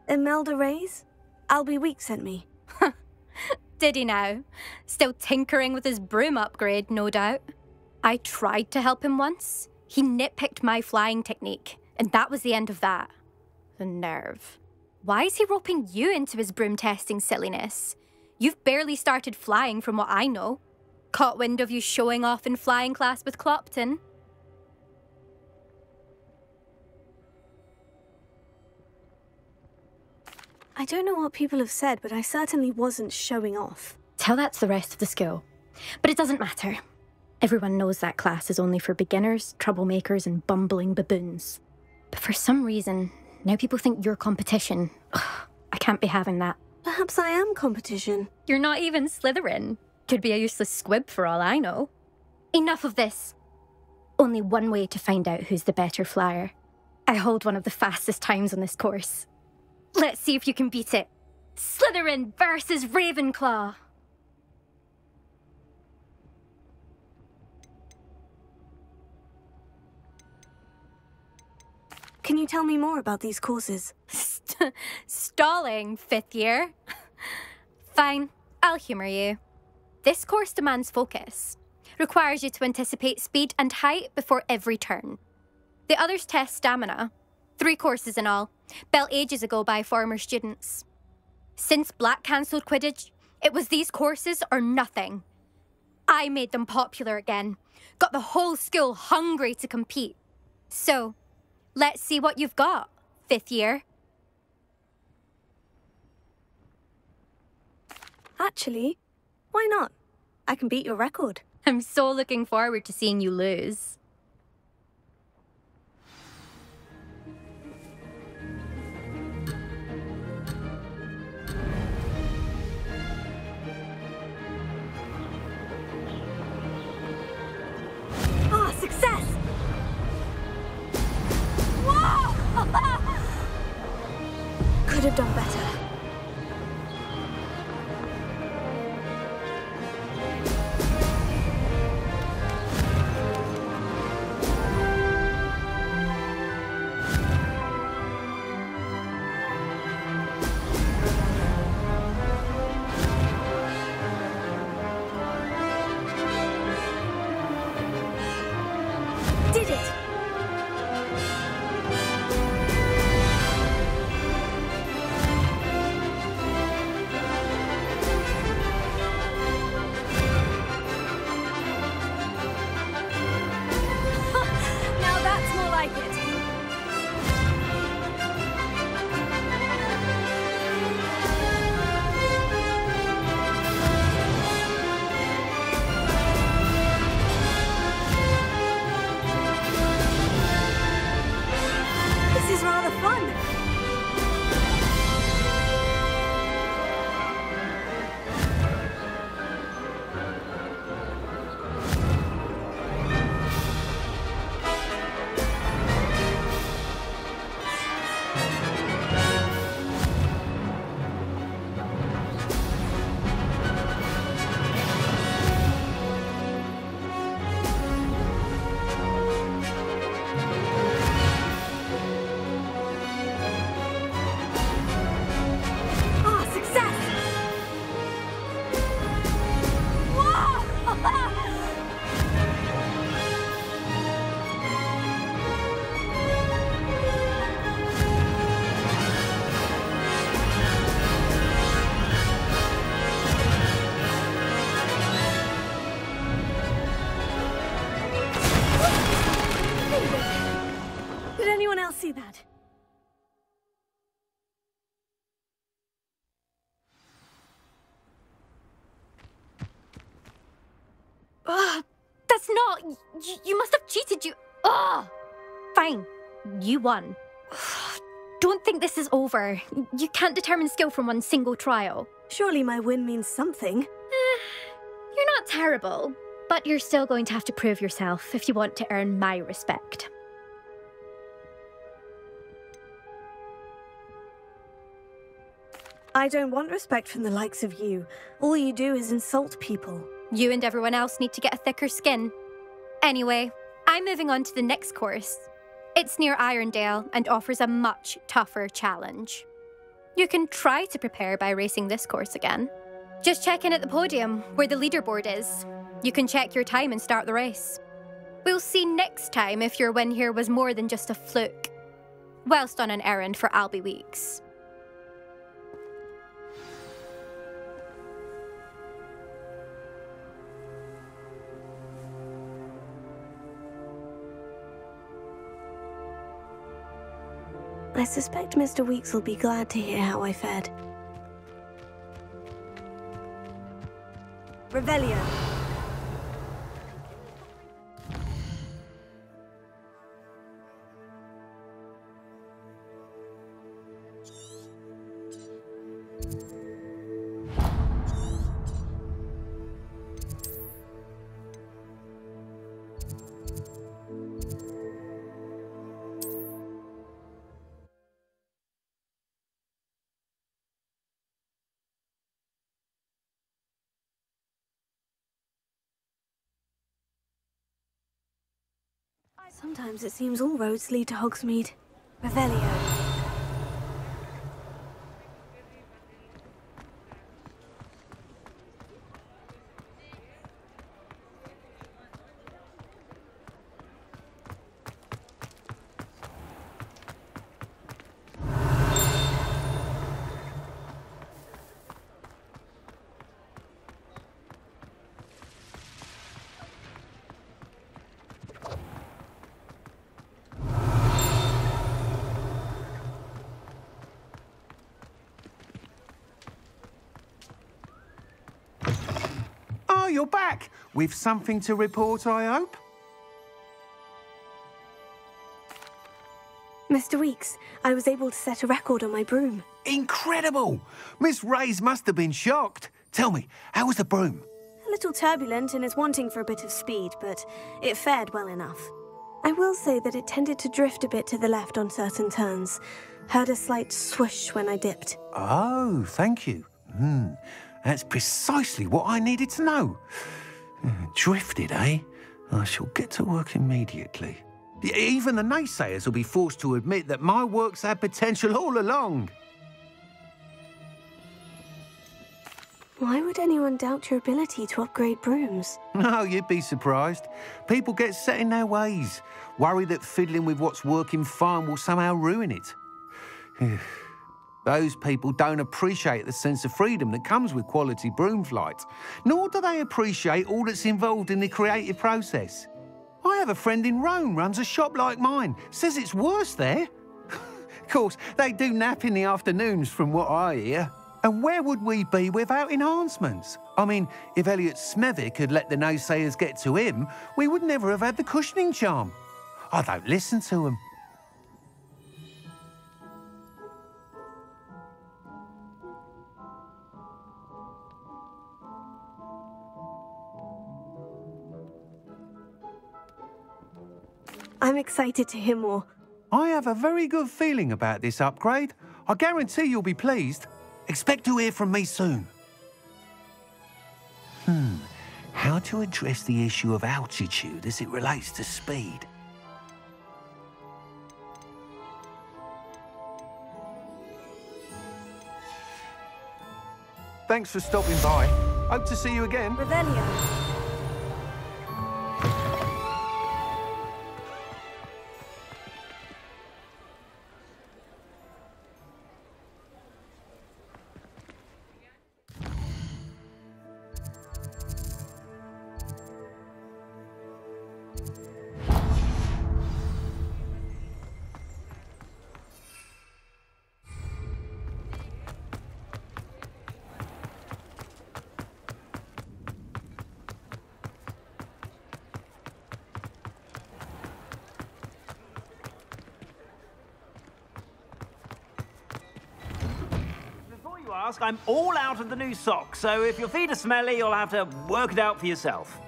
Imelda Reyes? Albie Week sent me. Did he now? Still tinkering with his broom upgrade, no doubt. I tried to help him once. He nitpicked my flying technique, and that was the end of that. The nerve. Why is he roping you into his broom testing silliness? You've barely started flying from what I know. Caught wind of you showing off in flying class with Clopton. I don't know what people have said, but I certainly wasn't showing off. Tell that to the rest of the school. But it doesn't matter. Everyone knows that class is only for beginners, troublemakers, and bumbling baboons. But for some reason, now people think you're competition. Ugh, I can't be having that. Perhaps I am competition. You're not even Slytherin. Could be a useless squib for all I know. Enough of this. Only one way to find out who's the better flyer. I hold one of the fastest times on this course. Let's see if you can beat it. Slytherin versus Ravenclaw. Can you tell me more about these courses? Stalling, 5th year? Fine, I'll humour you. This course demands focus. Requires you to anticipate speed and height before every turn. The others test stamina. 3 courses in all, built ages ago by former students. Since Black cancelled Quidditch, it was these courses or nothing. I made them popular again. Got the whole school hungry to compete. So, let's see what you've got, 5th year. Actually, why not? I can beat your record. I'm so looking forward to seeing you lose. Ah, success! Whoa! Could have done better. Did it! Now that's more like it. This is rather fun. Ah, success! Did anyone else see that? That's not... You must have cheated, you... Ugh! Fine. You won. Don't think this is over. You can't determine skill from one single trial. Surely my win means something. You're not terrible, but you're still going to have to prove yourself if you want to earn my respect. I don't want respect from the likes of you. All you do is insult people. You and everyone else need to get a thicker skin. Anyway, I'm moving on to the next course. It's near Irondale and offers a much tougher challenge. You can try to prepare by racing this course again. Just check in at the podium, where the leaderboard is. You can check your time and start the race. We'll see next time if your win here was more than just a fluke, whilst on an errand for Albie Weeks. I suspect Mr. Weeks will be glad to hear how I fared. Revelio. Sometimes it seems all roads lead to Hogsmeade. Revelio. Oh, you're back! With something to report, I hope? Mr. Weeks, I was able to set a record on my broom. Incredible! Miss Reyes must have been shocked. Tell me, how was the broom? A little turbulent and is wanting for a bit of speed, but it fared well enough. I will say that it tended to drift a bit to the left on certain turns. Heard a slight swoosh when I dipped. Oh, thank you. That's precisely what I needed to know. Drifted, eh? I shall get to work immediately. Even the naysayers will be forced to admit that my work's had potential all along. Why would anyone doubt your ability to upgrade brooms? No, you'd be surprised. People get set in their ways, worry that fiddling with what's working fine will somehow ruin it. Those people don't appreciate the sense of freedom that comes with quality broom flight, nor do they appreciate all that's involved in the creative process. I have a friend in Rome runs a shop like mine, says it's worse there. Of course, they do nap in the afternoons from what I hear. And where would we be without enhancements? I mean, if Elliot Smethwick had let the naysayers get to him, we would never have had the cushioning charm. I don't listen to them. I'm excited to hear more. I have a very good feeling about this upgrade. I guarantee you'll be pleased. Expect to hear from me soon. How to address the issue of altitude as it relates to speed? Thanks for stopping by. Hope to see you again. Revelio. I'm all out of the new socks, so if your feet are smelly, you'll have to work it out for yourself.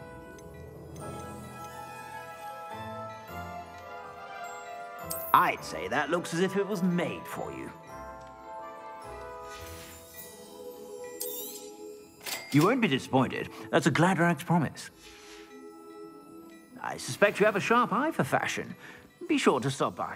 I'd say that looks as if it was made for you. You won't be disappointed. That's a Gladrag's promise. I suspect you have a sharp eye for fashion. Be sure to stop by.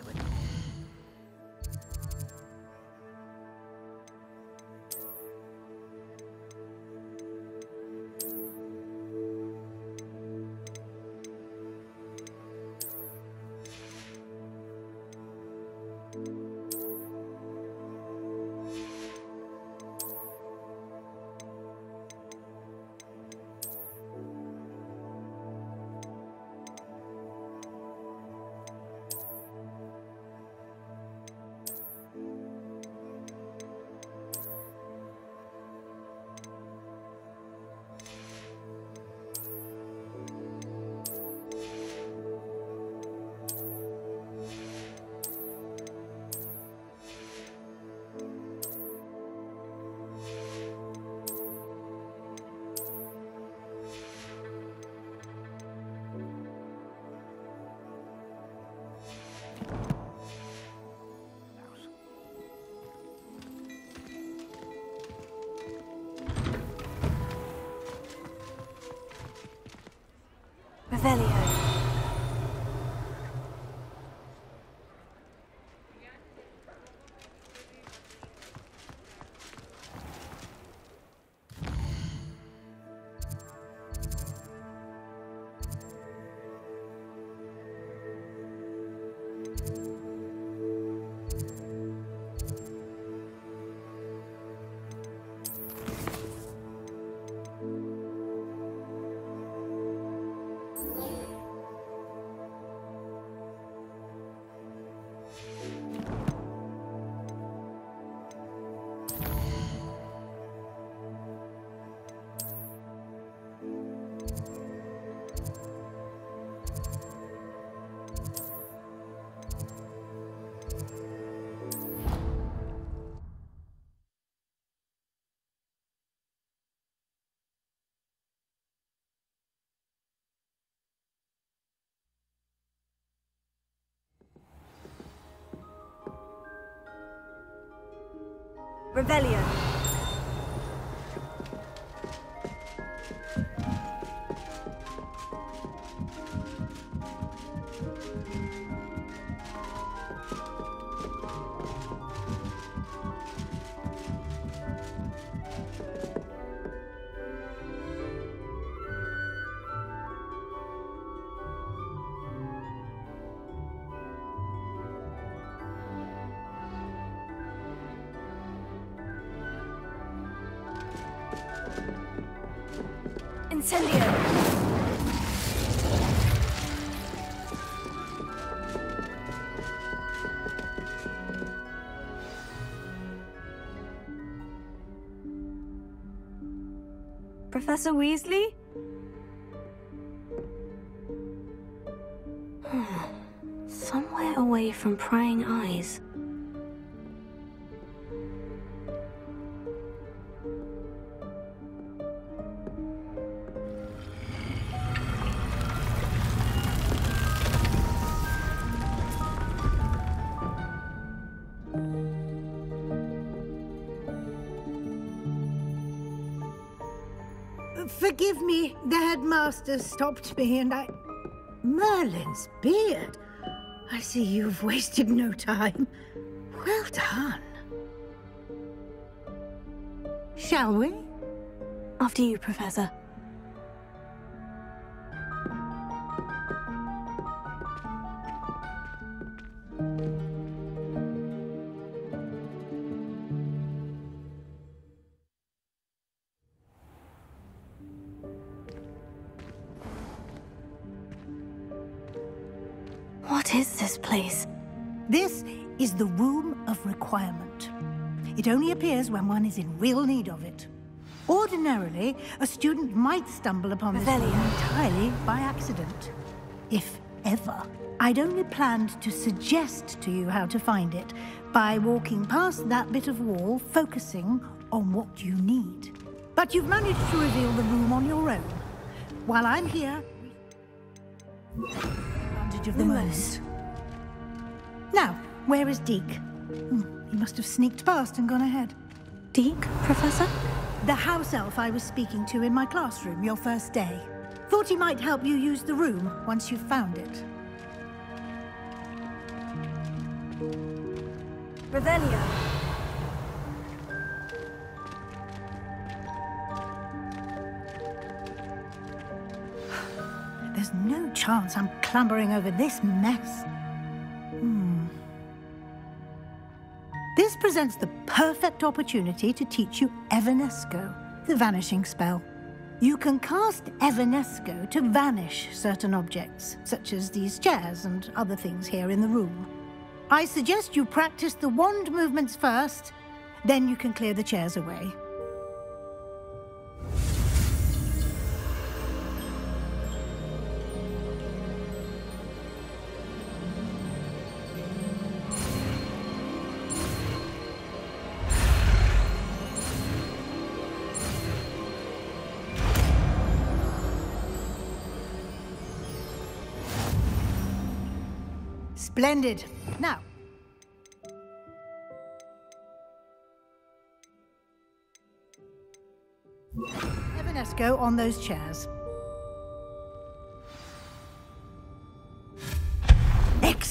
Revelio. Revelio. Incendio! Professor Weasley? Somewhere away from prying eyes. Forgive me, the headmaster stopped me and Merlin's beard. I see you've wasted no time. Well done. Shall we? After you, Professor. What is this place? This is the Room of Requirement. It only appears when one is in real need of it. Ordinarily, a student might stumble upon this room entirely by accident. If ever. I'd only planned to suggest to you how to find it by walking past that bit of wall, focusing on what you need. But you've managed to reveal the room on your own. While I'm here, advantage of the moment. Now, where is Deke? He must have sneaked past and gone ahead. Deke, Professor? The house elf I was speaking to in my classroom your first day. Thought he might help you use the room once you've found it. Revelio. There's no chance I'm clambering over this mess. This presents the perfect opportunity to teach you Evanesco, the vanishing spell. You can cast Evanesco to vanish certain objects, such as these chairs and other things here in the room. I suggest you practice the wand movements first, then you can clear the chairs away. Splendid. Now, Evanesco on those chairs.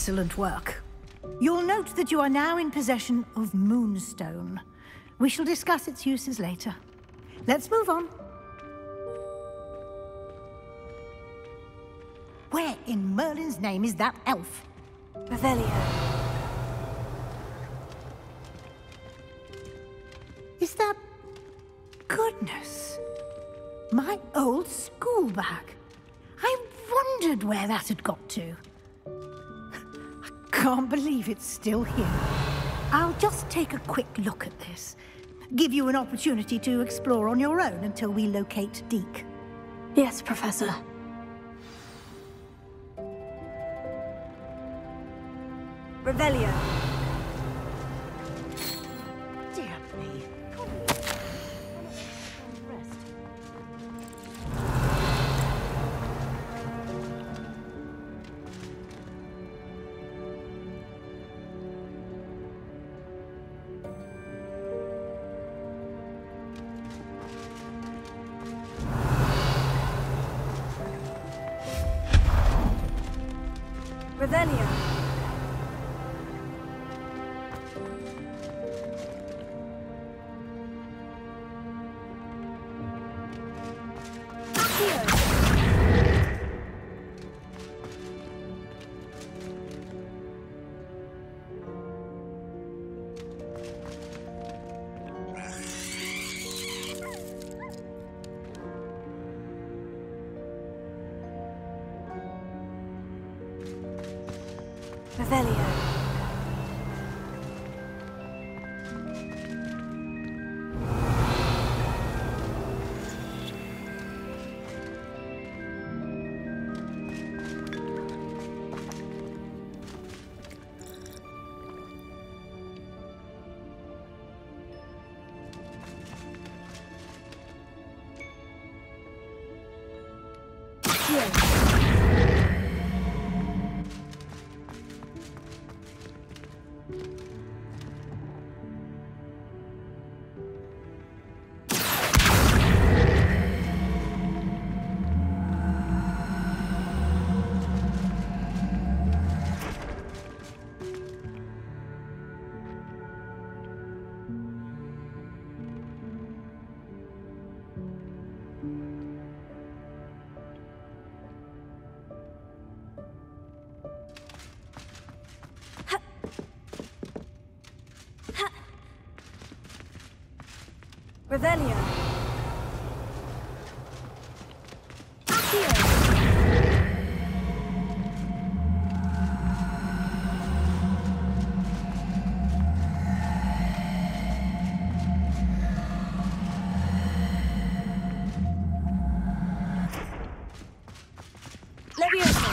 Excellent work. You'll note that you are now in possession of Moonstone. We shall discuss its uses later. Let's move on. Where in Merlin's name is that elf? Revelio. Is that... Goodness. My old school bag. I wondered where that had got to. I can't believe it's still here. I'll just take a quick look at this. Give you an opportunity to explore on your own until we locate Deke. Yes, Professor. Revelio. Dear me. Rest. Revelio. Revelio. Revelio. Levioso.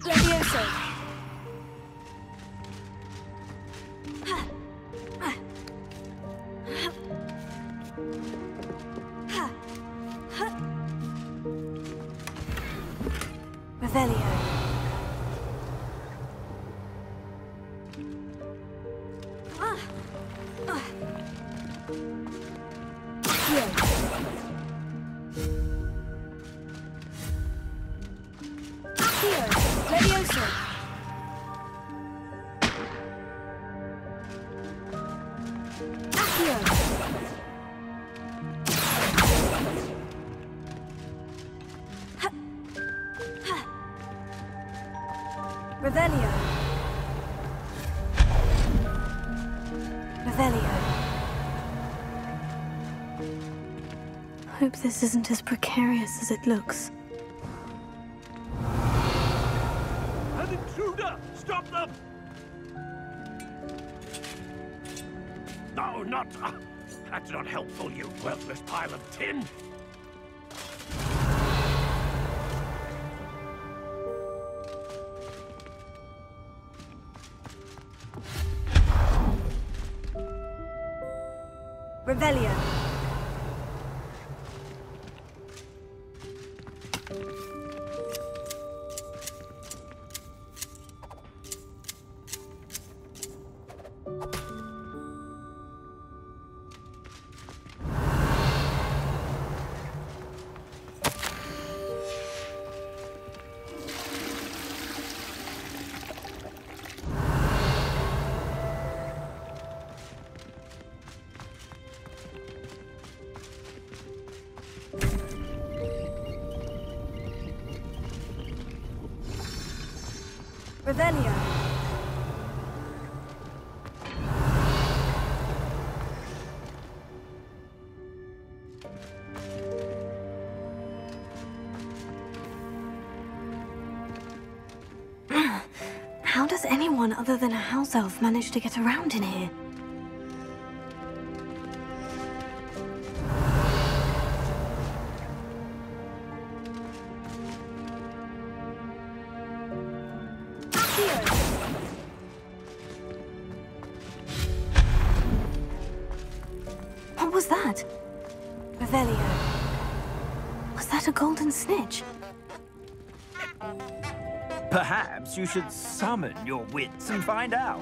Levioso. Revelio. Levioso. Accio. Revelio. Revelio. Hope this isn't as precarious as it looks. An intruder! Stop them! No, not... that's not helpful, you worthless pile of tin! Revelio. Revelio. How does anyone other than a house elf manage to get around in here? What was that? Revelio. Was that a golden snitch? Perhaps you should summon your wits and find out.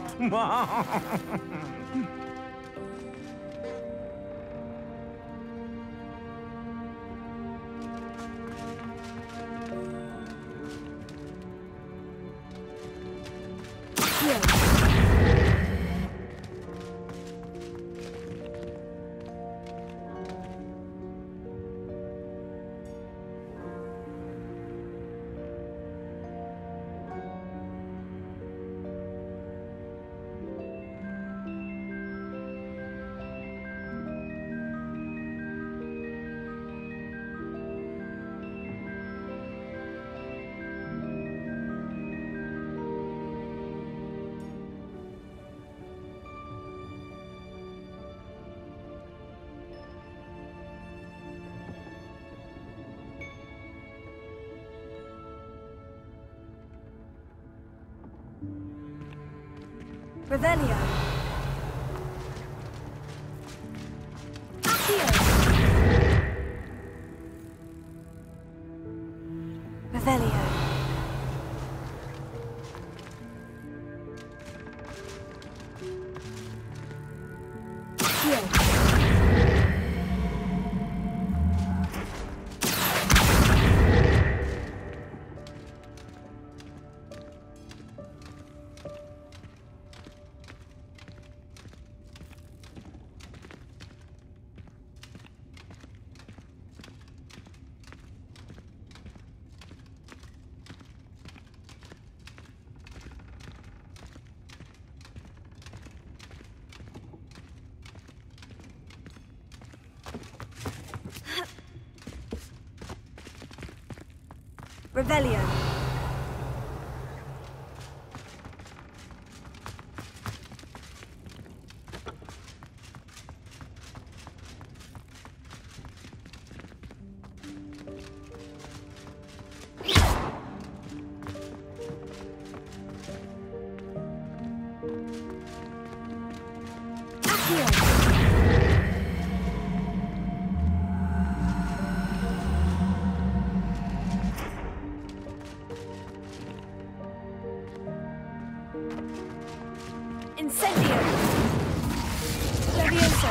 Revelio. Revelio. Revelio. Incendio! Levioso!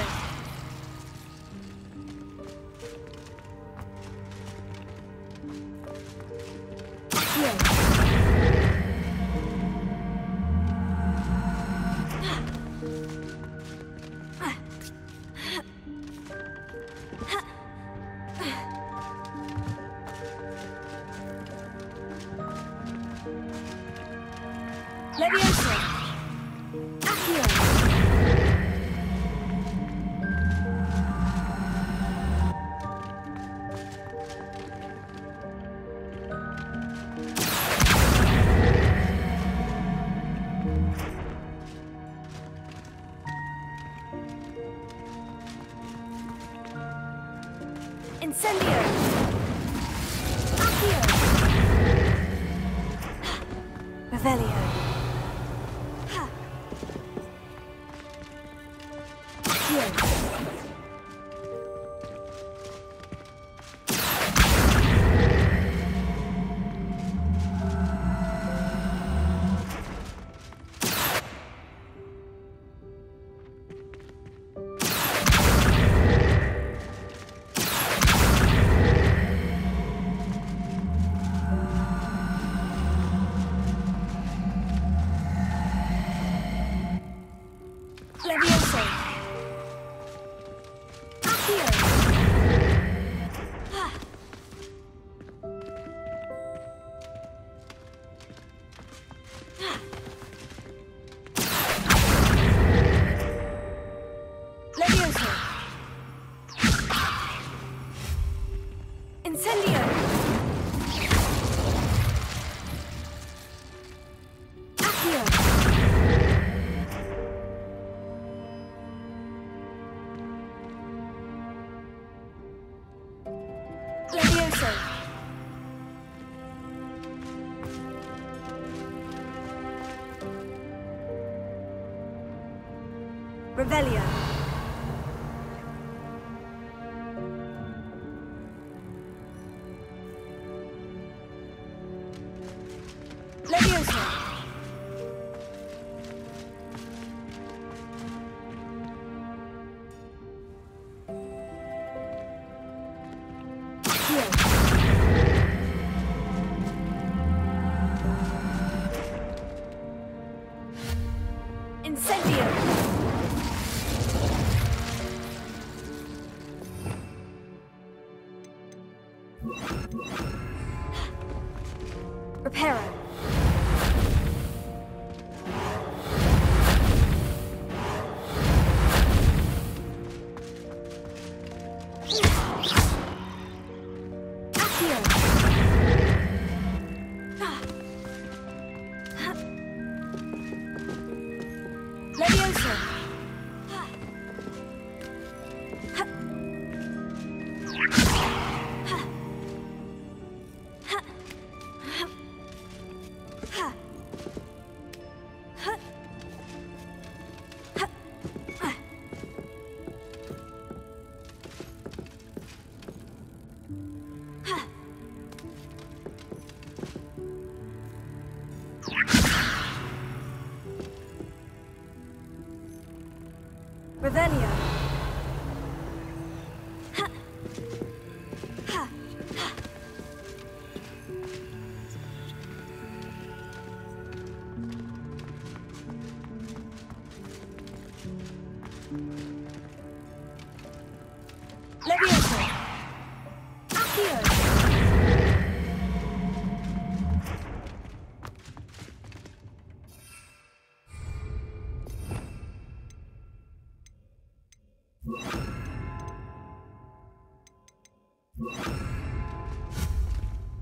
Levioso! Incendio! Accio! Revelio! Accio! Revelio. Leviosa. Incendio! Reparo. Accio! Leviosa! Revelio. Leviosa. Accio.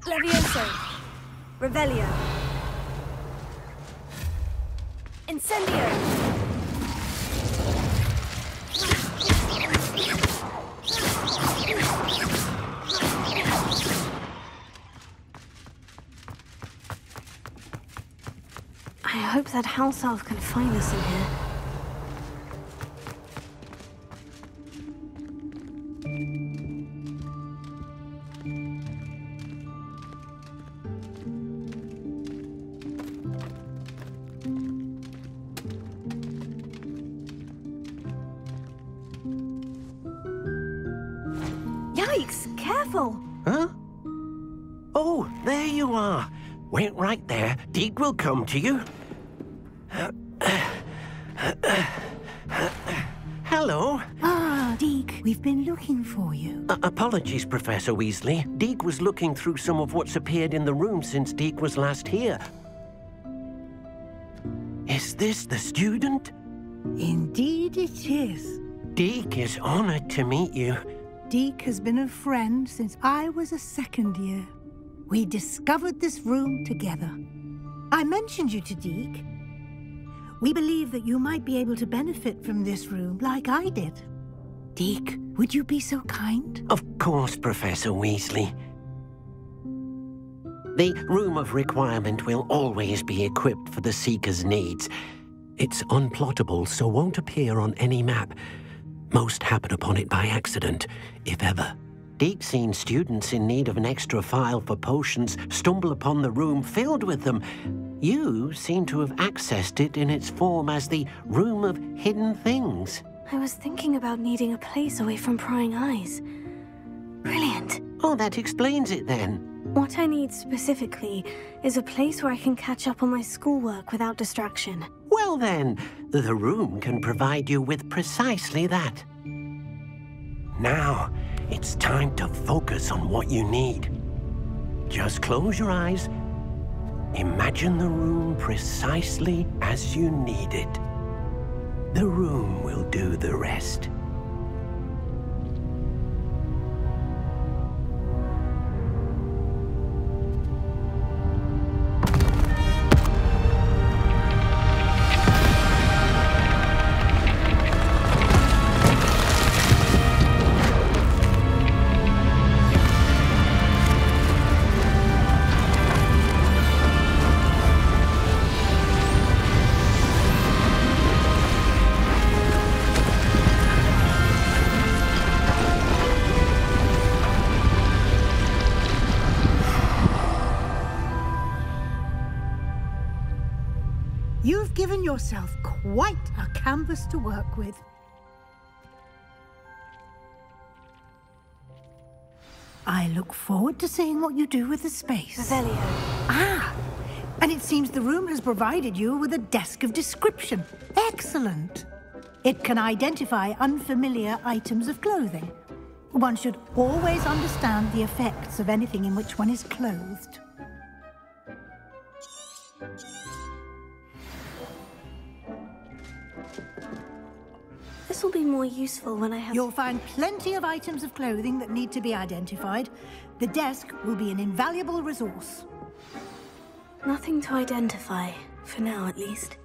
Levioso. Revelio. Incendio. I hope that house elf can find us in here. Yikes! Careful! Huh? Oh, there you are. Wait right there. Deke will come to you. Hello. Ah, Deke, we've been looking for you. Apologies, Professor Weasley. Deke was looking through some of what's appeared in the room since Deke was last here. Is this the student? Indeed it is. Deke is honored to meet you. Deke has been a friend since I was a second year. We discovered this room together. I mentioned you to Deke. We believe that you might be able to benefit from this room like I did. Deke, would you be so kind? Of course, Professor Weasley. The Room of Requirement will always be equipped for the Seeker's needs. It's unplottable, so won't appear on any map. Most happen upon it by accident, if ever. Deke's seen students in need of an extra file for potions stumble upon the room filled with them. You seem to have accessed it in its form as the Room of Hidden Things. I was thinking about needing a place away from prying eyes. Brilliant. Oh, that explains it then. What I need specifically is a place where I can catch up on my schoolwork without distraction. Well then, the room can provide you with precisely that. Now, it's time to focus on what you need. Just close your eyes. Imagine the room precisely as you need it. The room will do the rest. You've given yourself quite a canvas to work with. I look forward to seeing what you do with the space. Revelio. Ah! And it seems the room has provided you with a desk of description. Excellent! It can identify unfamiliar items of clothing. One should always understand the effects of anything in which one is clothed. This will be more useful when I have... You'll find plenty of items of clothing that need to be identified. The desk will be an invaluable resource. Nothing to identify, for now at least.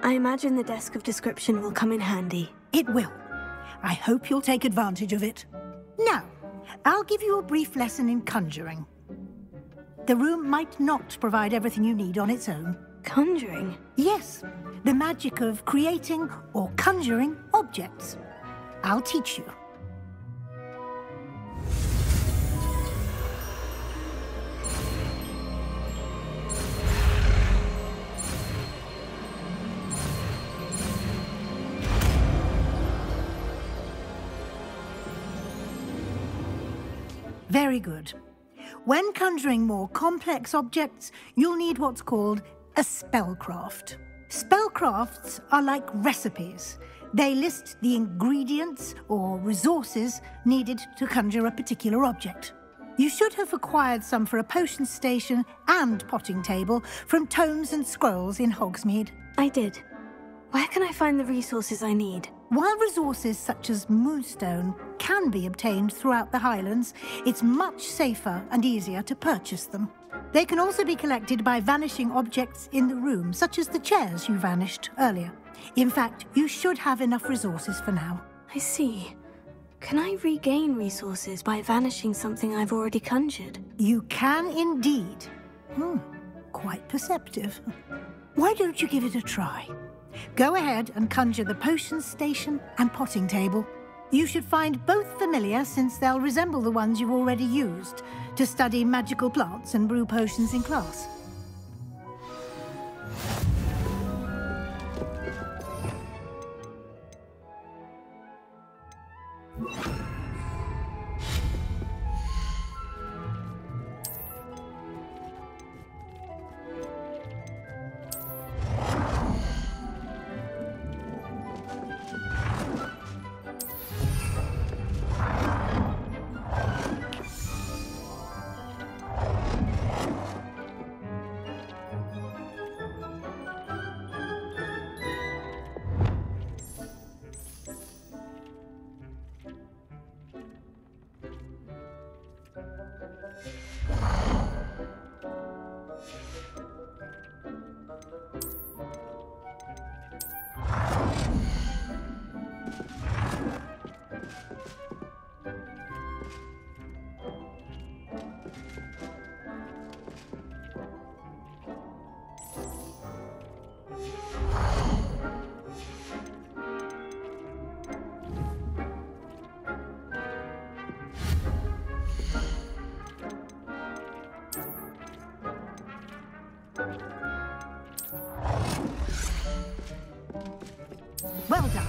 I imagine the desk of description will come in handy. It will. I hope you'll take advantage of it. Now, I'll give you a brief lesson in conjuring. The room might not provide everything you need on its own. Conjuring? Yes, the magic of creating or conjuring objects. I'll teach you. Very good. When conjuring more complex objects, you'll need what's called a spellcraft. Spellcrafts are like recipes. They list the ingredients or resources needed to conjure a particular object. You should have acquired some for a potion station and potting table from tomes and scrolls in Hogsmeade. I did. Where can I find the resources I need? While resources such as moonstone can be obtained throughout the Highlands, it's much safer and easier to purchase them. They can also be collected by vanishing objects in the room, such as the chairs you vanished earlier. In fact, you should have enough resources for now. I see. Can I regain resources by vanishing something I've already conjured? You can indeed. Quite perceptive. Why don't you give it a try? Go ahead and conjure the potion station and potting table. You should find both familiar, since they'll resemble the ones you've already used to study magical plants and brew potions in class. Well done.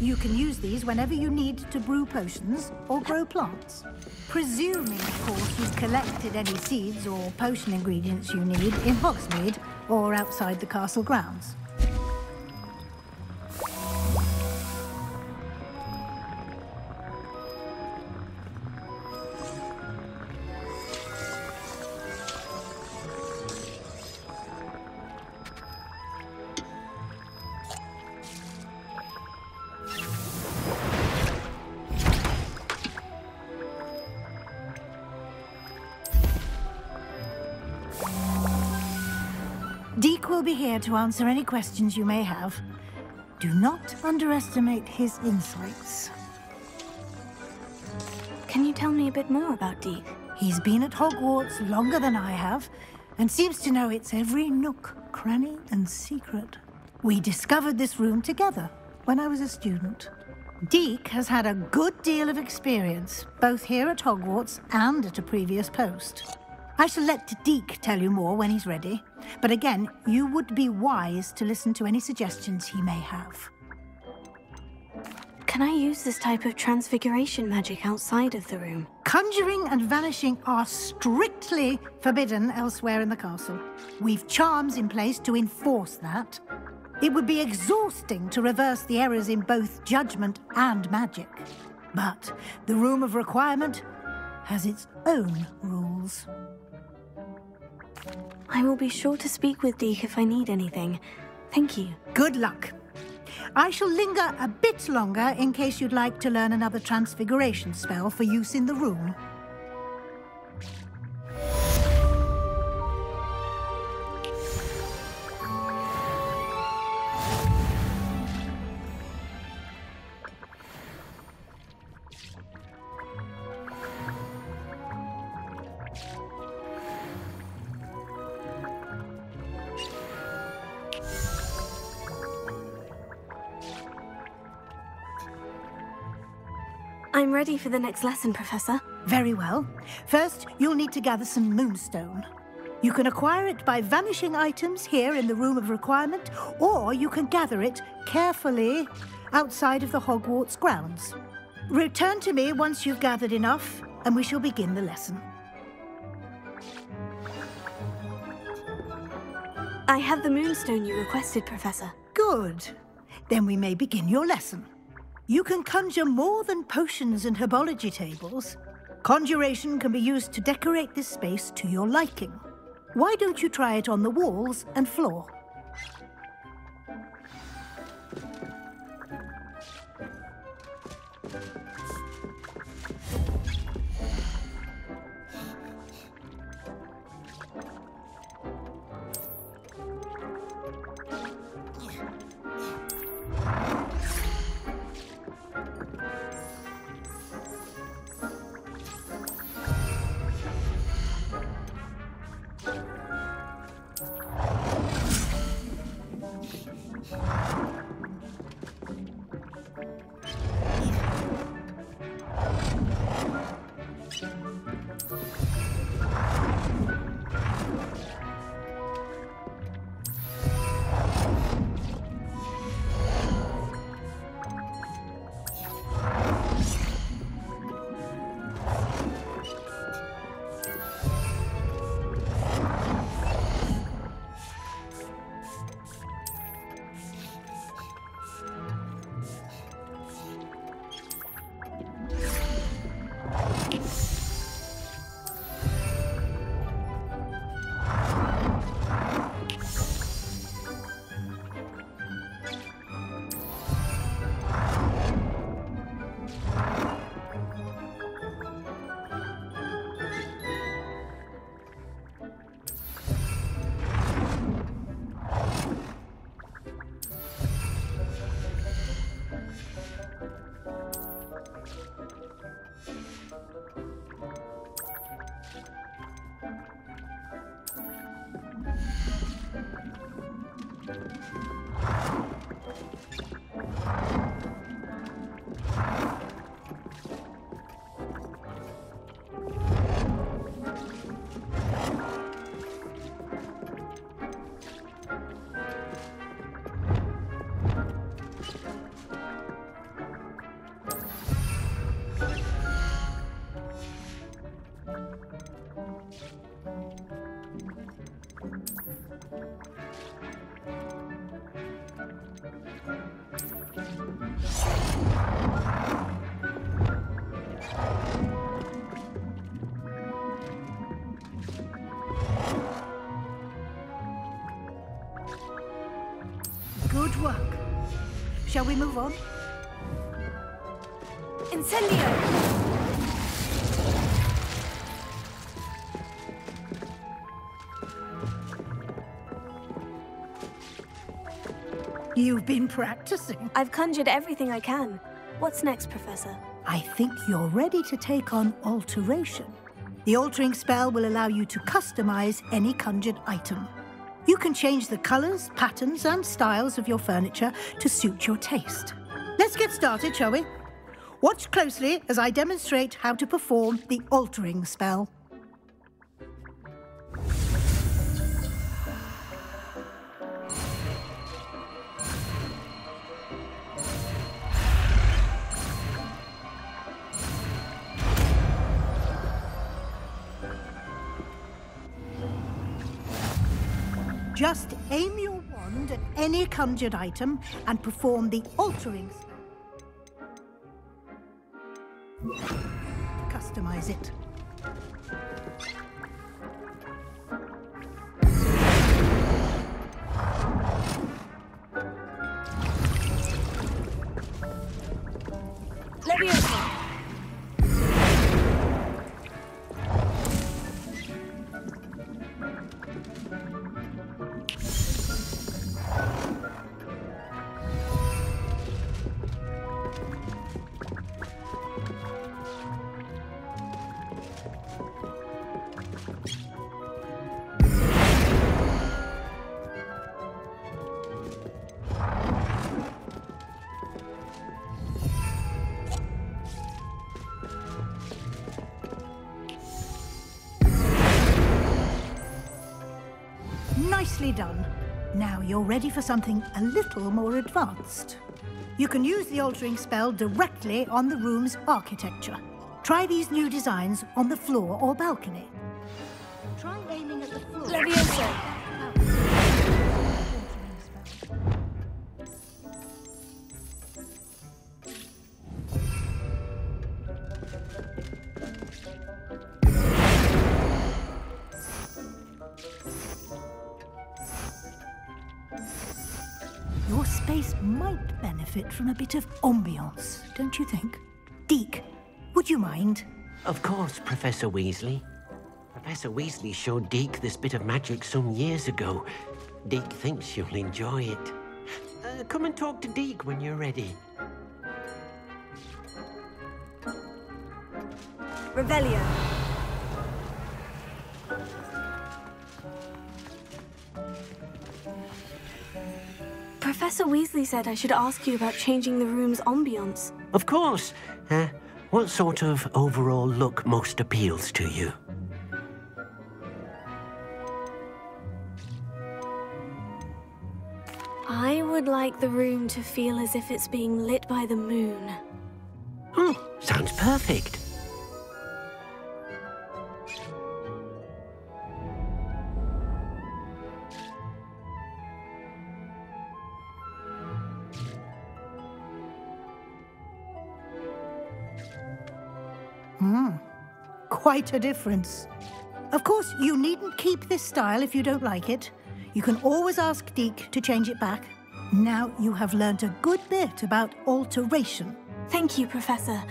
You can use these whenever you need to brew potions or grow plants. Presuming, of course, you've collected any seeds or potion ingredients you need in Hogsmeade or outside the castle grounds. Deke will be here to answer any questions you may have. Do not underestimate his insights. Can you tell me a bit more about Deke? He's been at Hogwarts longer than I have, and seems to know its every nook, cranny, and secret. We discovered this room together when I was a student. Deke has had a good deal of experience, both here at Hogwarts and at a previous post. I shall let Deke tell you more when he's ready, But again, you would be wise to listen to any suggestions he may have. Can I use this type of transfiguration magic outside of the room? Conjuring and vanishing are strictly forbidden elsewhere in the castle. We've charms in place to enforce that. It would be exhausting to reverse the errors in both judgment and magic. But the Room of Requirement has its own rules. I will be sure to speak with Deke if I need anything. Thank you. Good luck. I shall linger a bit longer in case you'd like to learn another transfiguration spell for use in the room. I'm ready for the next lesson, Professor. Very well. First, you'll need to gather some moonstone. You can acquire it by vanishing items here in the Room of Requirement, or you can gather it carefully outside of the Hogwarts grounds. Return to me once you've gathered enough, and we shall begin the lesson. I have the moonstone you requested, Professor. Good. Then we may begin your lesson. You can conjure more than potions and herbology tables. Conjuration can be used to decorate this space to your liking. Why don't you try it on the walls and floor? Good work. Shall we move on? Incendio! You've been practicing. I've conjured everything I can. What's next, Professor? I think you're ready to take on alteration. The altering spell will allow you to customize any conjured item. You can change the colors, patterns, and styles of your furniture to suit your taste. Let's get started, shall we? Watch closely as I demonstrate how to perform the altering spell. Just aim your wand at any conjured item and perform the altering spell. Customize it. Leviosa! Nicely done. Now you're ready for something a little more advanced. You can use the altering spell directly on the room's architecture. Try these new designs on the floor or balcony. Try aiming at the floor. Leviosa! Your space might benefit from a bit of ambiance, don't you think? Deke, would you mind? Of course, Professor Weasley. Professor Weasley showed Deke this bit of magic some years ago. Deke thinks you'll enjoy it. Come and talk to Deke when you're ready. Revelio. Professor Weasley said I should ask you about changing the room's ambiance. Of course. What sort of overall look most appeals to you? I would like the room to feel as if it's being lit by the moon. Oh, sounds perfect. Quite a difference. Of course, you needn't keep this style if you don't like it. You can always ask Deke to change it back. Now you have learnt a good bit about alteration. Thank you, Professor.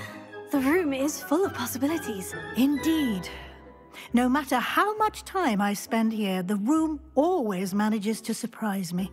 The room is full of possibilities. Indeed. No matter how much time I spend here, the room always manages to surprise me.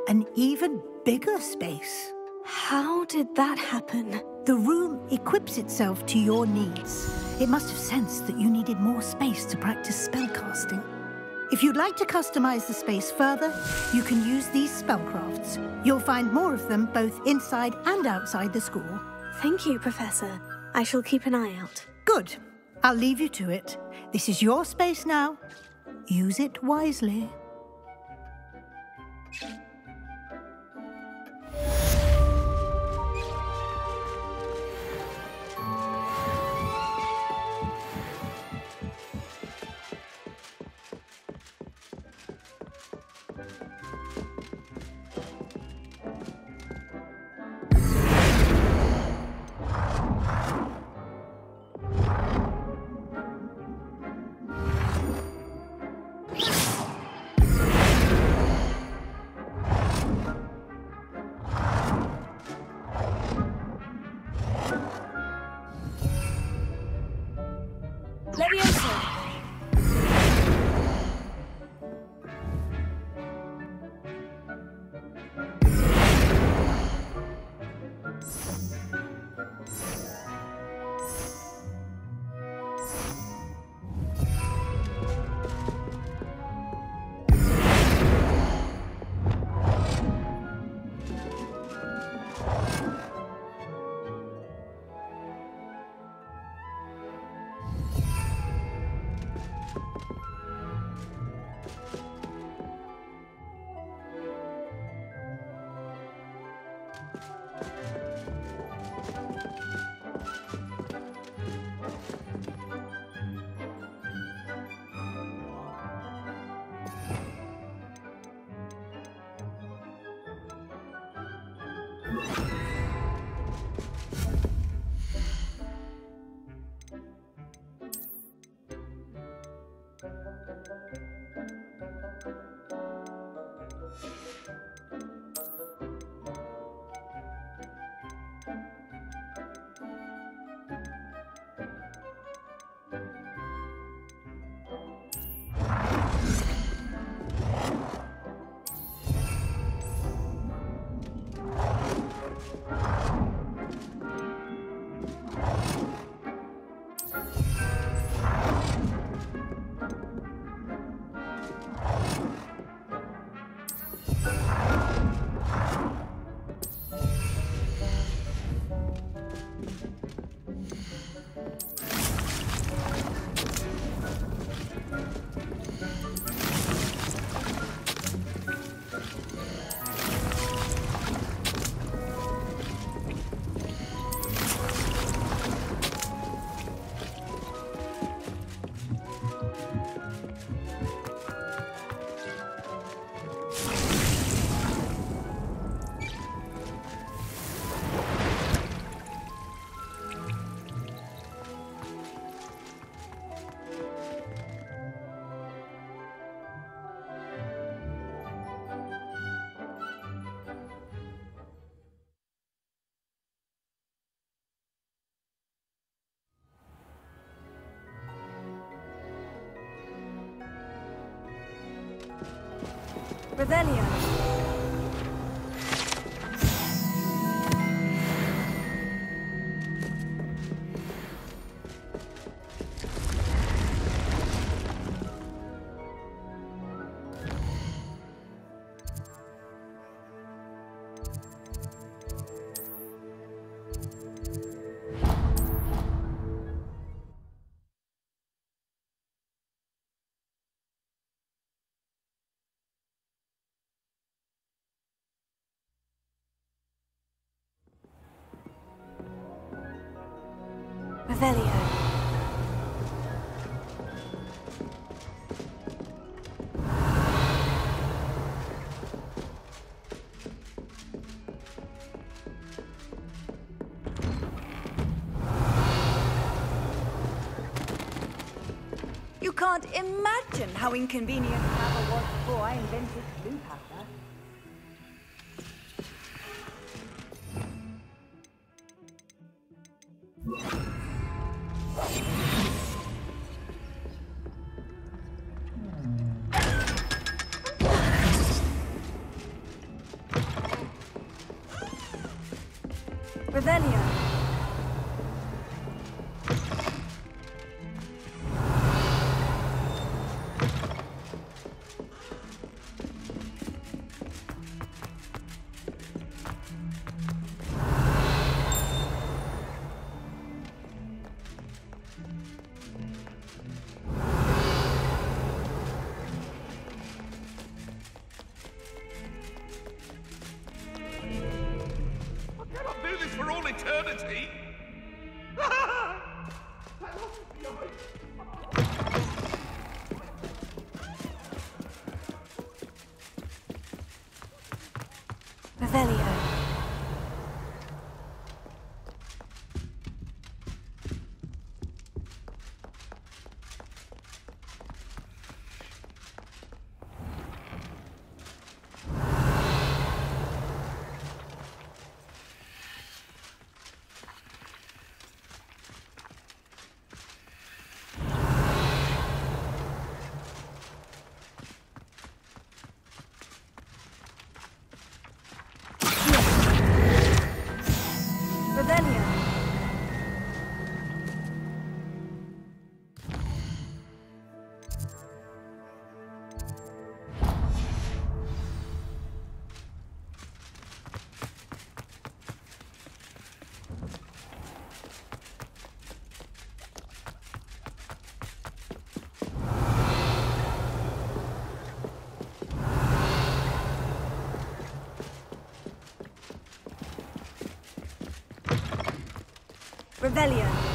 An even bigger space. How did that happen? The room equips itself to your needs. It must have sensed that you needed more space to practice spellcasting. If you'd like to customize the space further, you can use these spellcrafts. You'll find more of them both inside and outside the school. Thank you, Professor. I shall keep an eye out. Good. I'll leave you to it. This is your space now. Use it wisely. Revelio. Revelio. You can't imagine how inconvenient travel was before I invented blue powder. Revelio. For all eternity? Revelio. Revelio. Revelio.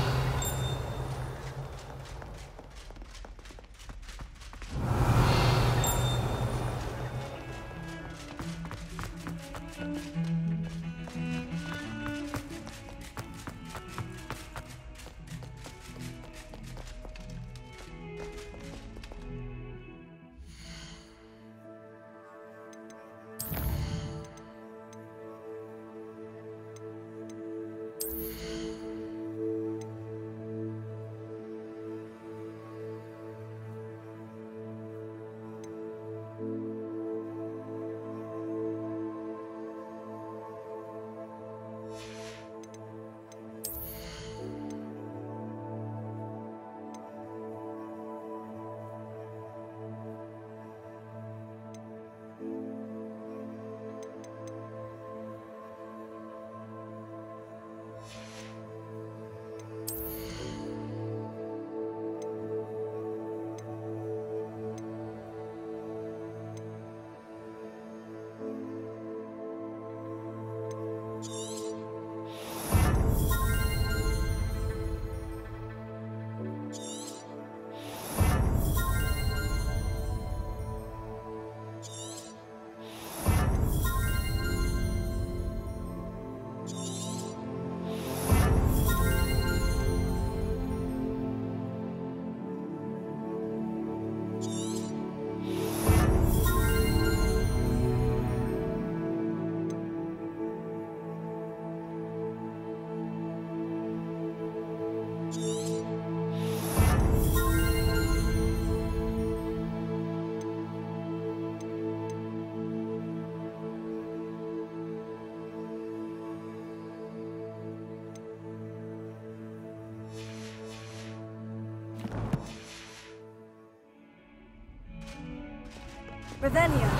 Revelio.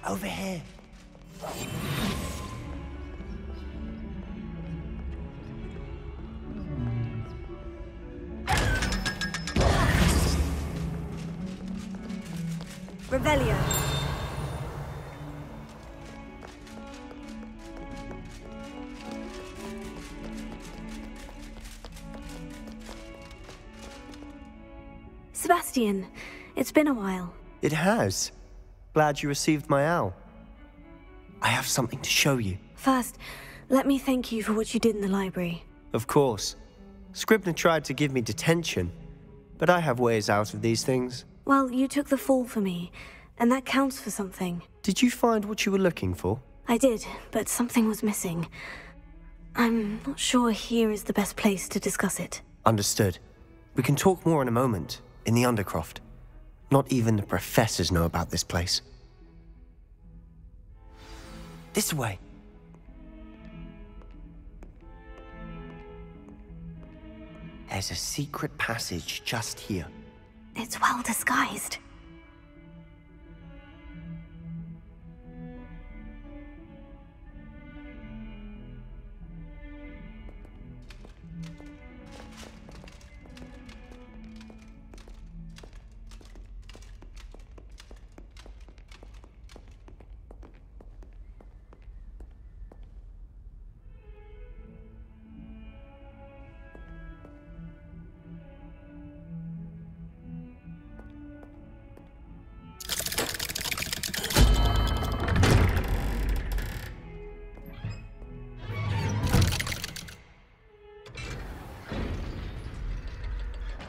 Over here. Revelio. Sebastian, it's been a while. It has. Glad you received my owl. I have something to show you. First, let me thank you for what you did in the library. Of course. Scribner tried to give me detention, but I have ways out of these things. Well, you took the fall for me, and that counts for something. Did you find what you were looking for? I did, but something was missing. I'm not sure here is the best place to discuss it. Understood. We can talk more in a moment, in the Undercroft. Not even the professors know about this place. This way. There's a secret passage just here. It's well disguised.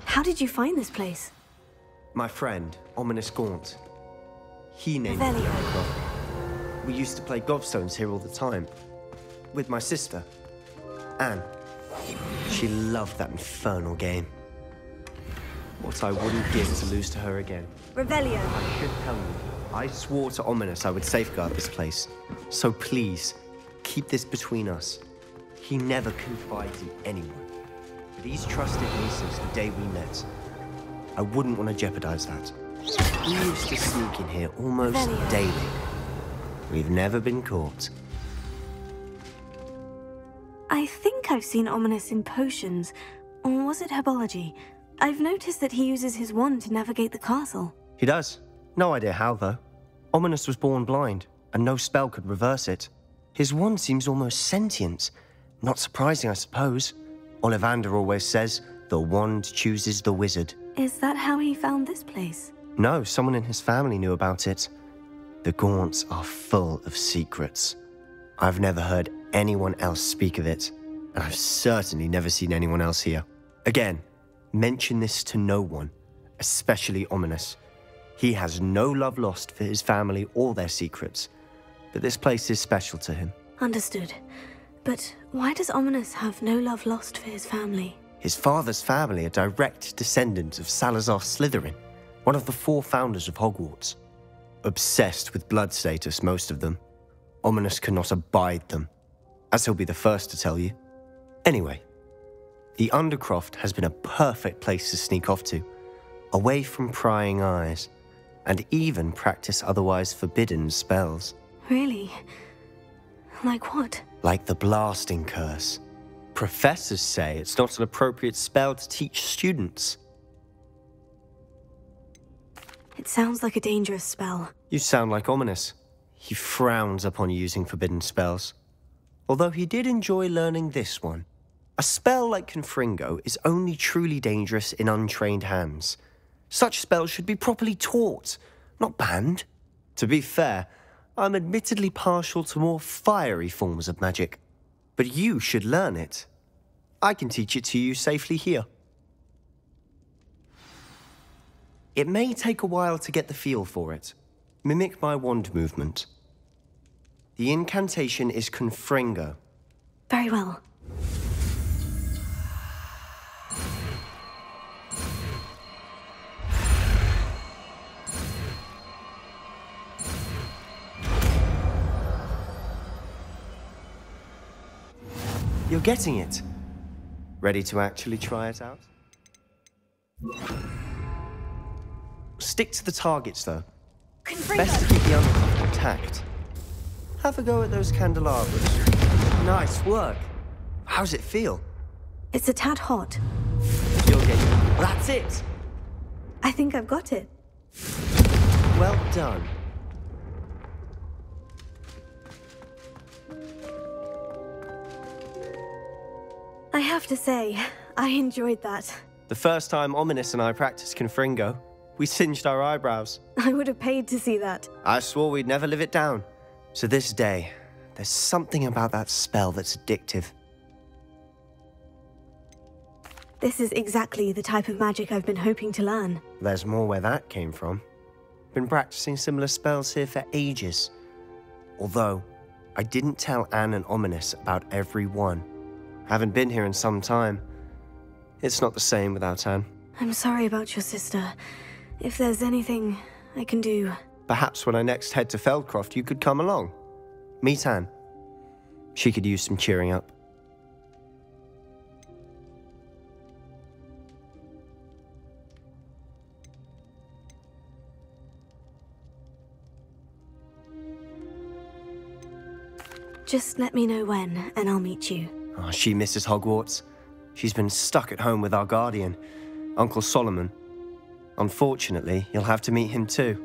How did you find this place? My friend, Ominous Gaunt. He named Revelio. it the Undercroft. We used to play gobstones here all the time. With my sister, Anne. She loved that infernal game. What I wouldn't give to lose to her again. Revelio. I should tell you, I swore to Ominous I would safeguard this place. So please, keep this between us. He never confides in anyone. But he's trusted me since the day we met. I wouldn't want to jeopardize that. We used to sneak in here almost Revelio. daily. We've never been caught. I think I've seen Ominous in potions. Or was it herbology? I've noticed that he uses his wand to navigate the castle. He does. No idea how, though. Ominous was born blind, and no spell could reverse it. His wand seems almost sentient. Not surprising, I suppose. Ollivander always says, the wand chooses the wizard. Is that how he found this place? No, someone in his family knew about it. The Gaunts are full of secrets. I've never heard anyone else speak of it, and I've certainly never seen anyone else here. Again, mention this to no one, especially Ominous. He has no love lost for his family or their secrets, but this place is special to him. Understood. But why does Ominous have no love lost for his family? His father's family are direct descendants of Salazar Slytherin, one of the 4 founders of Hogwarts. Obsessed with blood status, most of them. Ominous cannot abide them, as he'll be the first to tell you. Anyway, the Undercroft has been a perfect place to sneak off to, away from prying eyes, and even practice otherwise forbidden spells. Really? Like what? Like the blasting curse. Professors say it's not an appropriate spell to teach students. It sounds like a dangerous spell. You sound like Ominous. He frowns upon using forbidden spells. Although he did enjoy learning this one. A spell like Confringo is only truly dangerous in untrained hands. Such spells should be properly taught, not banned. To be fair, I'm admittedly partial to more fiery forms of magic. But you should learn it. I can teach it to you safely here. It may take a while to get the feel for it. Mimic my wand movement. The incantation is Confringo. Very well. You're getting it. Ready to actually try it out? Stick to the targets, though. Confringo! Best to keep the undercover intact. Have a go at those candelabras. Nice work. How's it feel? It's a tad hot. You'll get it. That's it! I think I've got it. Well done. I have to say, I enjoyed that. The first time Ominous and I practiced Confringo, we singed our eyebrows. I would have paid to see that. I swore we'd never live it down. So this day, there's something about that spell that's addictive. This is exactly the type of magic I've been hoping to learn. There's more where that came from. Been practicing similar spells here for ages. Although, I didn't tell Anne and Ominous about every one. Haven't been here in some time. It's not the same without Anne. I'm sorry about your sister. If there's anything I can do... Perhaps when I next head to Feldcroft, you could come along. Meet Anne. She could use some cheering up. Just let me know when, and I'll meet you. Oh, she misses Hogwarts. She's been stuck at home with our guardian, Uncle Solomon. Unfortunately, you'll have to meet him too.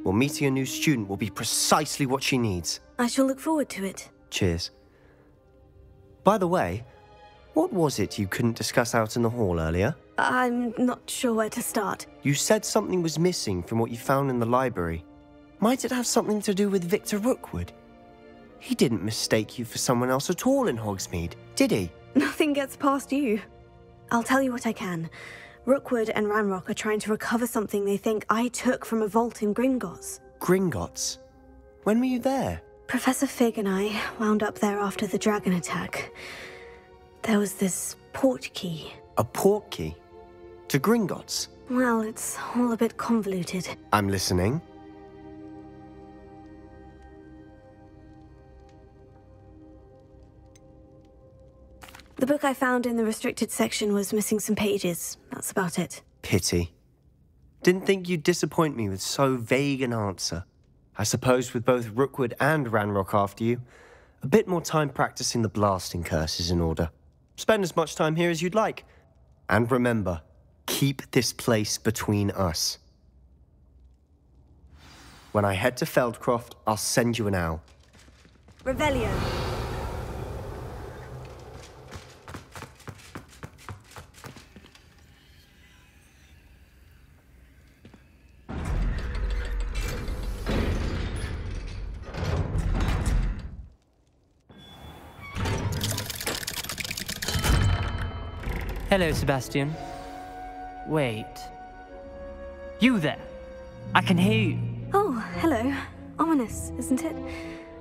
Well, meeting a new student will be precisely what she needs. I shall look forward to it. Cheers. By the way, what was it you couldn't discuss out in the hall earlier? I'm not sure where to start. You said something was missing from what you found in the library. Might it have something to do with Victor Rookwood? He didn't mistake you for someone else at all in Hogsmeade, did he? Nothing gets past you. I'll tell you what I can. Rookwood and Ranrock are trying to recover something they think I took from a vault in Gringotts. Gringotts? When were you there? Professor Fig and I wound up there after the dragon attack. There was this port key. A port key? To Gringotts? Well, it's all a bit convoluted. I'm listening. The book I found in the restricted section was missing some pages. That's about it. Pity. Didn't think you'd disappoint me with so vague an answer. I suppose with both Rookwood and Ranrock after you, a bit more time practicing the blasting curse is in order. Spend as much time here as you'd like. And remember, keep this place between us. When I head to Feldcroft, I'll send you an owl. Revelio. Hello, Sebastian. Wait. You there? I can hear you. Oh, hello. Ominous, isn't it?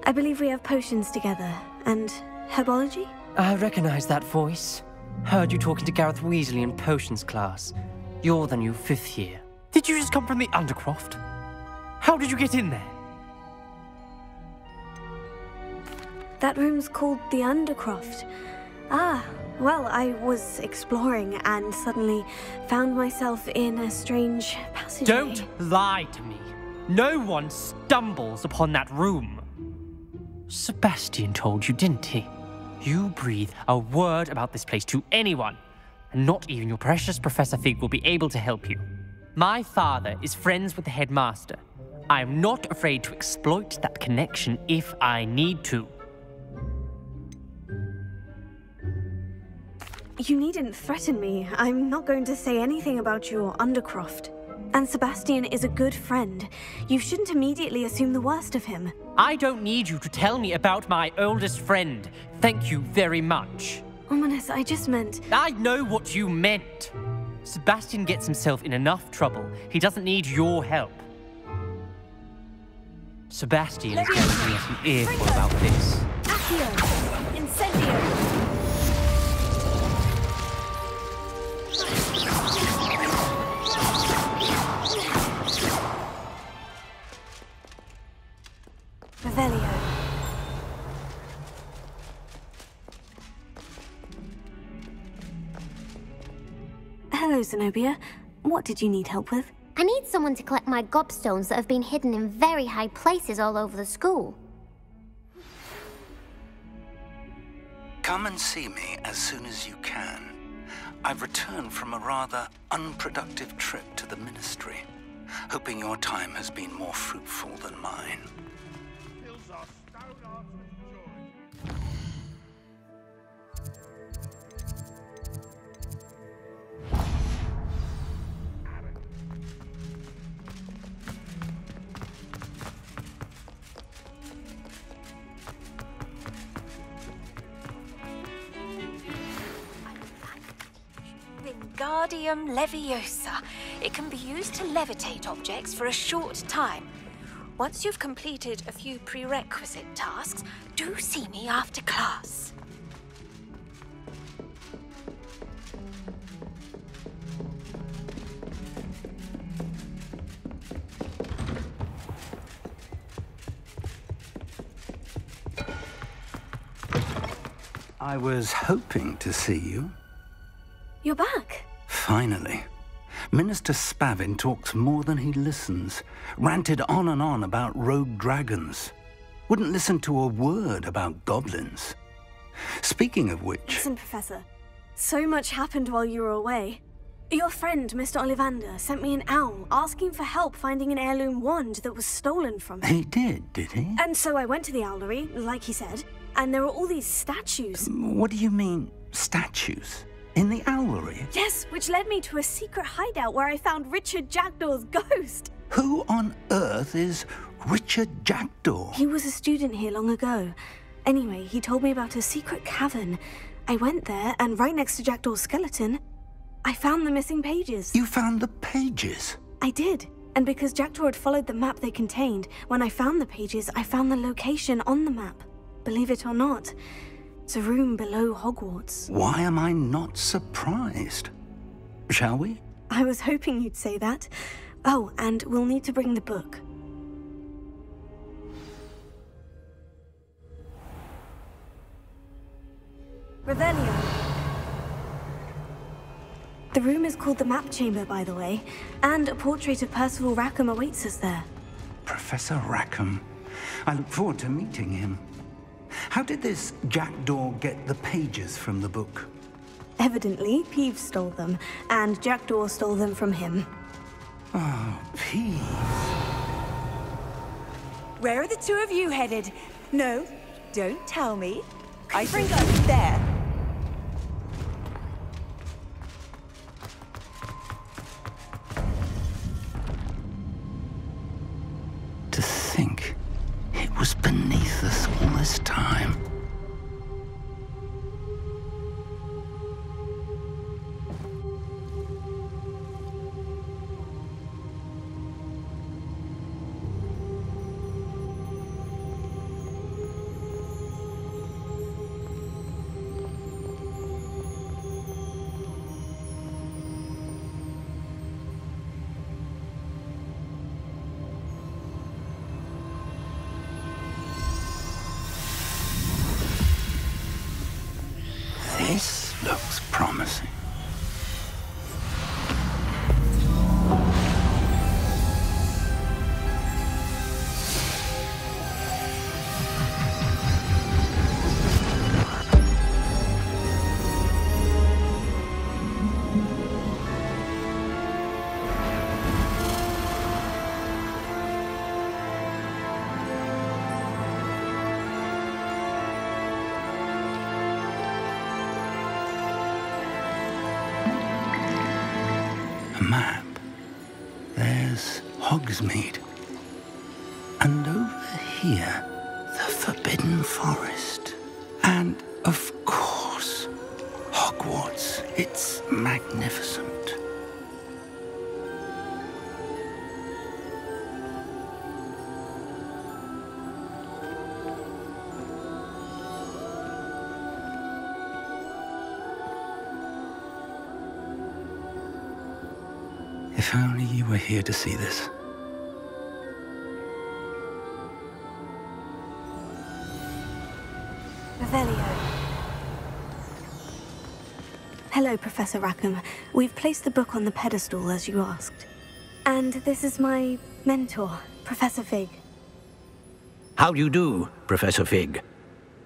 I believe we have potions together. And herbology? I recognize that voice. Heard you talking to Gareth Weasley in potions class. You're the new 5th year. Did you just come from the Undercroft? How did you get in there? That room's called the Undercroft. Ah, well, I was exploring and suddenly found myself in a strange passageway. Don't lie to me. No one stumbles upon that room. Sebastian told you, didn't he? You breathe a word about this place to anyone, and not even your precious Professor Fig will be able to help you. My father is friends with the headmaster. I am not afraid to exploit that connection if I need to. You needn't threaten me. I'm not going to say anything about your Undercroft. And Sebastian is a good friend. You shouldn't immediately assume the worst of him. I don't need you to tell me about my oldest friend. Thank you very much. Ominous, I just meant... I know what you meant. Sebastian gets himself in enough trouble. He doesn't need your help. Sebastian is going to get an earful about this. Accio! Incendio! Revelio. Hello, Zenobia. What did you need help with? I need someone to collect my gobstones that have been hidden in very high places all over the school. Come and see me as soon as you can. I've returned from a rather unproductive trip to the Ministry, hoping your time has been more fruitful than mine. Wingardium Leviosa. It can be used to levitate objects for a short time. Once you've completed a few prerequisite tasks, do see me after class. I was hoping to see you. You're back. Finally. Minister Spavin talks more than he listens. Ranted on and on about rogue dragons. Wouldn't listen to a word about goblins. Speaking of which... Listen, Professor. So much happened while you were away. Your friend, Mr. Ollivander, sent me an owl asking for help finding an heirloom wand that was stolen from him. He did he? And so I went to the owlery, like he said, and there were all these statues. What do you mean, statues? In the owlery? Yes, which led me to a secret hideout where I found Richard Jackdaw's ghost. Who on earth is Richard Jackdaw? He was a student here long ago. Anyway, he told me about a secret cavern. I went there, and right next to Jackdaw's skeleton, I found the missing pages. You found the pages? I did. And because Jackdaw had followed the map they contained, when I found the pages, I found the location on the map. Believe it or not, it's a room below Hogwarts. Why am I not surprised? Shall we? I was hoping you'd say that. Oh, and we'll need to bring the book. Revelio. The room is called the Map Chamber, by the way, and a portrait of Percival Rackham awaits us there. Professor Rackham. I look forward to meeting him. How did this Jackdaw get the pages from the book? Evidently, Peeves stole them, and Jackdaw stole them from him. Oh, Peeves. Where are the two of you headed? No, don't tell me. I think I'm there. To think it was beneath us all this time. This looks promising. Map. There's Hogsmeade. And over here, the Forbidden Forest. And, of course, Hogwarts. It's magnificent. If only you were here to see this. Revelio. Hello, Professor Rackham. We've placed the book on the pedestal as you asked. And this is my mentor, Professor Fig. How do you do, Professor Fig?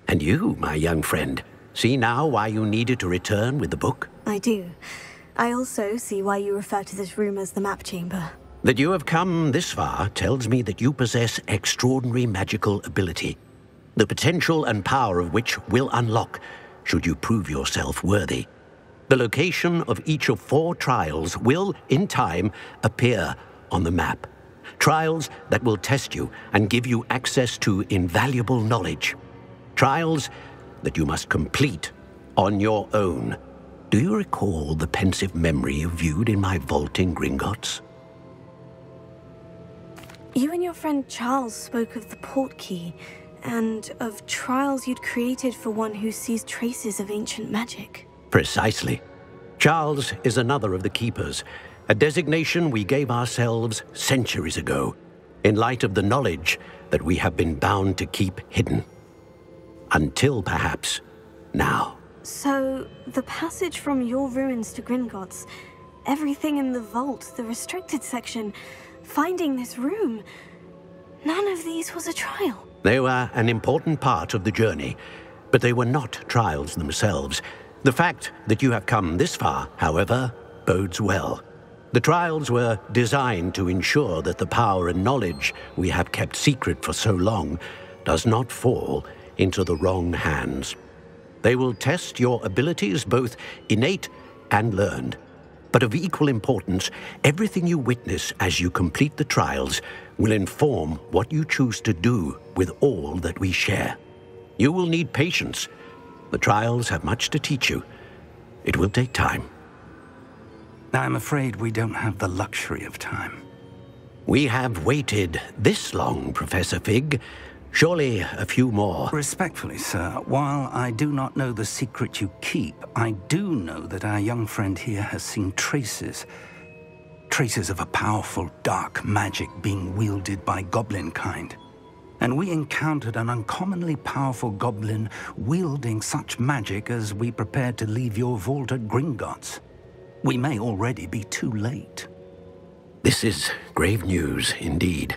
And you, my young friend, see now why you needed to return with the book? I do. I also see why you refer to this room as the map chamber. That you have come this far tells me that you possess extraordinary magical ability, the potential and power of which will unlock should you prove yourself worthy. The location of each of 4 trials will, in time, appear on the map. Trials that will test you and give you access to invaluable knowledge. Trials that you must complete on your own. Do you recall the pensive memory you viewed in my vault in Gringotts? You and your friend Charles spoke of the portkey, and of trials you'd created for one who sees traces of ancient magic. Precisely. Charles is another of the Keepers, a designation we gave ourselves centuries ago, in light of the knowledge that we have been bound to keep hidden. Until, perhaps, now. So, the passage from your ruins to Gringotts, everything in the vault, the restricted section, finding this room, none of these was a trial. They were an important part of the journey, but they were not trials themselves. The fact that you have come this far, however, bodes well. The trials were designed to ensure that the power and knowledge we have kept secret for so long does not fall into the wrong hands. They will test your abilities, both innate and learned. But of equal importance, everything you witness as you complete the trials will inform what you choose to do with all that we share. You will need patience. The trials have much to teach you. It will take time. I'm afraid we don't have the luxury of time. We have waited this long, Professor Fig. Surely a few more. Respectfully, sir, while I do not know the secret you keep, I do know that our young friend here has seen traces of a powerful dark magic being wielded by goblin kind. And we encountered an uncommonly powerful goblin wielding such magic as we prepared to leave your vault at Gringotts. We may already be too late. This is grave news indeed.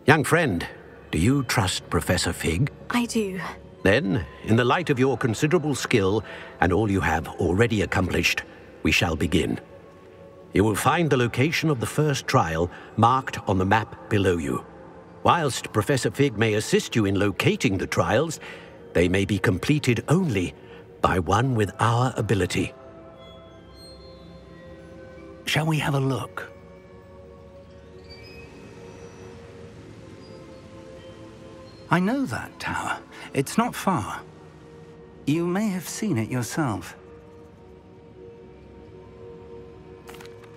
Young friend, do you trust Professor Fig? I do. Then, in the light of your considerable skill and all you have already accomplished, we shall begin. You will find the location of the first trial marked on the map below you. Whilst Professor Fig may assist you in locating the trials, they may be completed only by one with our ability. Shall we have a look? I know that tower. It's not far. You may have seen it yourself.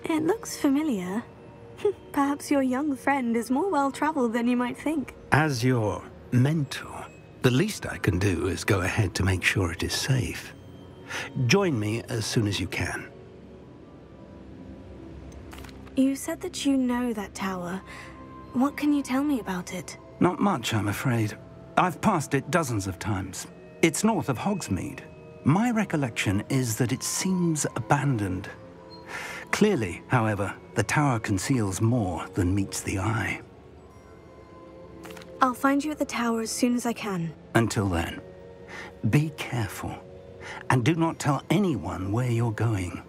It looks familiar. Perhaps your young friend is more well-traveled than you might think. As your mentor, the least I can do is go ahead to make sure it is safe. Join me as soon as you can. You said that you know that tower. What can you tell me about it? Not much, I'm afraid. I've passed it dozens of times. It's north of Hogsmeade. My recollection is that it seems abandoned. Clearly, however, the tower conceals more than meets the eye. I'll find you at the tower as soon as I can. Until then, be careful, and do not tell anyone where you're going.